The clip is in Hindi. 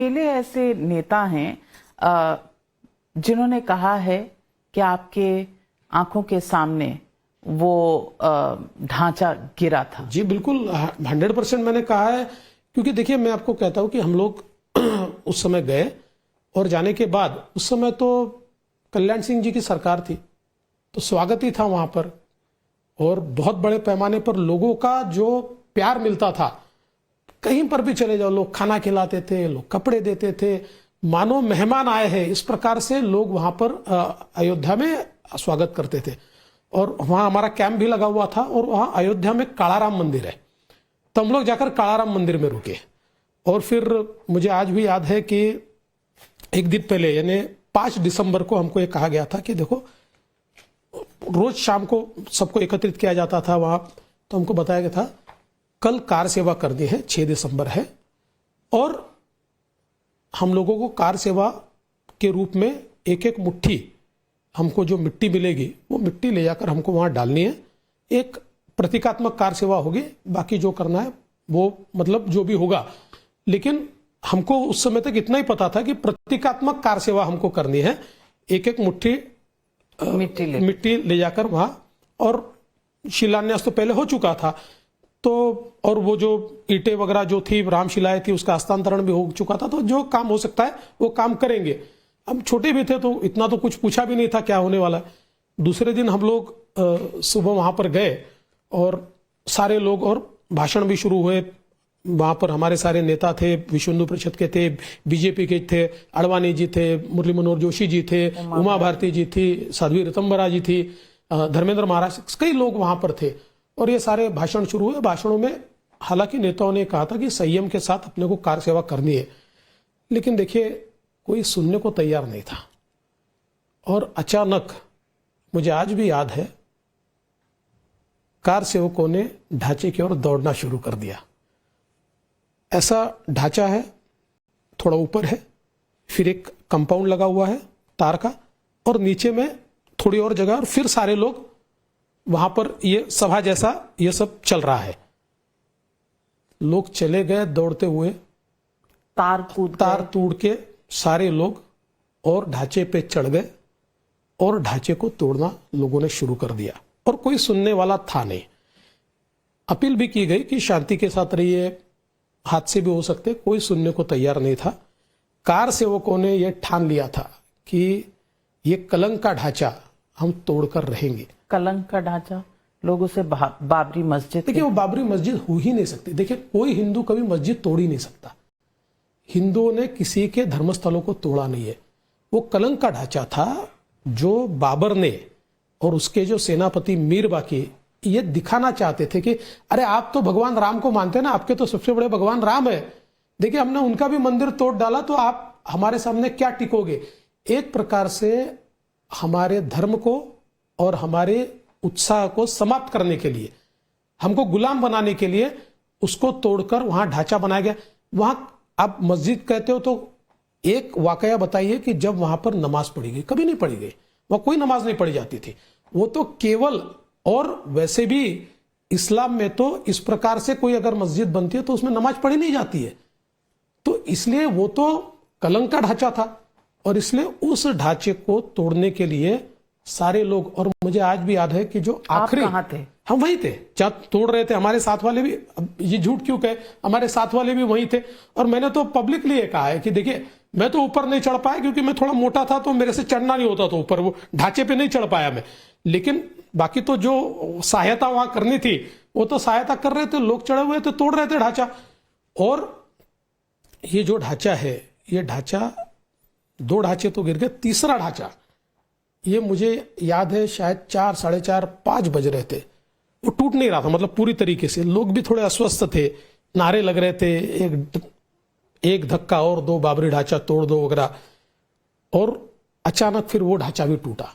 अकेले ऐसे नेता हैं जिन्होंने कहा है कि आपके आंखों के सामने वो ढांचा गिरा था। जी बिल्कुल 100% मैंने कहा है, क्योंकि देखिए मैं आपको कहता हूं कि हम लोग उस समय गए और जाने के बाद उस समय तो कल्याण सिंह जी की सरकार थी, तो स्वागत ही था वहां पर और बहुत बड़े पैमाने पर लोगों का जो प्यार मिलता था। कहीं पर भी चले जाओ लोग खाना खिलाते थे, लोग कपड़े देते थे, मानो मेहमान आए हैं, इस प्रकार से लोग वहां पर अयोध्या में स्वागत करते थे। और वहां हमारा कैंप भी लगा हुआ था और वहां अयोध्या में कालाराम मंदिर है, तो हम लोग जाकर कालाराम मंदिर में रुके। और फिर मुझे आज भी याद है कि एक दिन पहले यानी 5 दिसंबर को हमको ये कहा गया था कि देखो रोज शाम को सबको एकत्रित किया जाता था वहां, तो हमको बताया गया था कल कार सेवा करनी है, 6 दिसंबर है, और हम लोगों को कार सेवा के रूप में एक एक मुट्ठी हमको जो मिट्टी मिलेगी वो मिट्टी ले जाकर हमको वहां डालनी है। एक प्रतीकात्मक कार सेवा होगी, बाकी जो करना है वो मतलब जो भी होगा, लेकिन हमको उस समय तक इतना ही पता था कि प्रतीकात्मक कार सेवा हमको करनी है। एक एक मुट्ठी मिट्टी ले जाकर वहां, और शिलान्यास तो पहले हो चुका था, तो और वो जो ईंटें वगैरह जो थी रामशिलाएं थी उसका हस्तांतरण भी हो चुका था, तो जो काम हो सकता है वो काम करेंगे। हम छोटे भी थे तो इतना तो कुछ पूछा भी नहीं था क्या होने वाला है। दूसरे दिन हम लोग सुबह वहां पर गए और सारे लोग, और भाषण भी शुरू हुए। वहां पर हमारे सारे नेता थे, विश्व हिंदू परिषद के थे, बीजेपी के थे, अडवाणी जी थे, मुरली मनोहर जोशी जी थे, उमा भारती जी थी, साध्वी ऋतंबरा जी थी, धर्मेंद्र महाराज, कई लोग वहां पर थे। और ये सारे भाषण शुरू हुए। भाषणों में हालांकि नेताओं ने कहा था कि संयम के साथ अपने को कार सेवा करनी है, लेकिन देखिए कोई सुनने को तैयार नहीं था। और अचानक मुझे आज भी याद है, कार सेवकों ने ढांचे की ओर दौड़ना शुरू कर दिया। ऐसा ढांचा है, थोड़ा ऊपर है, फिर एक कंपाउंड लगा हुआ है तार का, और नीचे में थोड़ी और जगह, और फिर सारे लोग वहां पर ये सभा जैसा ये सब चल रहा है। लोग चले गए दौड़ते हुए, तार तोड़ के सारे लोग, और ढांचे पे चढ़ गए और ढांचे को तोड़ना लोगों ने शुरू कर दिया। और कोई सुनने वाला था नहीं। अपील भी की गई कि शांति के साथ रहिए, हादसे भी हो सकते, कोई सुनने को तैयार नहीं था। कार सेवकों ने यह ठान लिया था कि ये कलंक का ढांचा हम तोड़कर रहेंगे। कलंक का ढांचा, लोगों से बाबरी मस्जिद, देखिए वो बाबरी मस्जिद हो ही नहीं सकती। देखिए कोई हिंदू कभी मस्जिद तोड़ ही नहीं सकता। हिंदुओं ने किसी के धर्मस्थलों को तोड़ा नहीं है। वो कलंक का ढांचा था जो बाबर ने और उसके जो सेनापति मीर बाकी ये दिखाना चाहते थे कि अरे आप तो भगवान राम को मानते हैं ना, आपके तो सबसे बड़े भगवान राम है, देखिए हमने उनका भी मंदिर तोड़ डाला, तो आप हमारे सामने क्या टिकोगे। एक प्रकार से हमारे धर्म को और हमारे उत्साह को समाप्त करने के लिए, हमको गुलाम बनाने के लिए उसको तोड़कर वहां ढांचा बनाया गया। वहां आप मस्जिद कहते हो, तो एक वाकया बताइए कि जब वहां पर नमाज पढ़ी गई, कभी नहीं पढ़ी गई, वहां कोई नमाज नहीं पढ़ी जाती थी। वो तो केवल, और वैसे भी इस्लाम में तो इस प्रकार से कोई अगर मस्जिद बनती है तो उसमें नमाज पढ़ी नहीं जाती है। तो इसलिए वो तो कलंक का ढांचा था, और इसलिए उस ढांचे को तोड़ने के लिए सारे लोग, और मुझे आज भी याद है कि जो आखिरी, कहाँ थे? हम वहीं थे जब तोड़ रहे थे। हमारे साथ वाले भी, ये झूठ क्यों कहे, हमारे साथ वाले भी वहीं थे। और मैंने तो पब्लिकली ये कहा है कि देखिए मैं तो ऊपर नहीं चढ़ पाया क्योंकि मैं थोड़ा मोटा था, तो मेरे से चढ़ना नहीं होता था ऊपर, वो ढांचे पे नहीं चढ़ पाया मैं। लेकिन बाकी तो जो सहायता वहां करनी थी वो तो सहायता कर रहे थे, लोग चढ़े हुए थे, तोड़ रहे थे ढांचा। और ये जो ढांचा है, ये ढांचा, 2 ढांचे तो गिर गए, तीसरा ढांचा ये मुझे याद है शायद 4, साढ़े 4, 5 बज रहे थे, वो टूट नहीं रहा था, मतलब पूरी तरीके से। लोग भी थोड़े अस्वस्थ थे, नारे लग रहे थे, एक धक्का और दो, बाबरी ढांचा तोड़ दो वगैरह। और अचानक फिर वो ढांचा भी टूटा।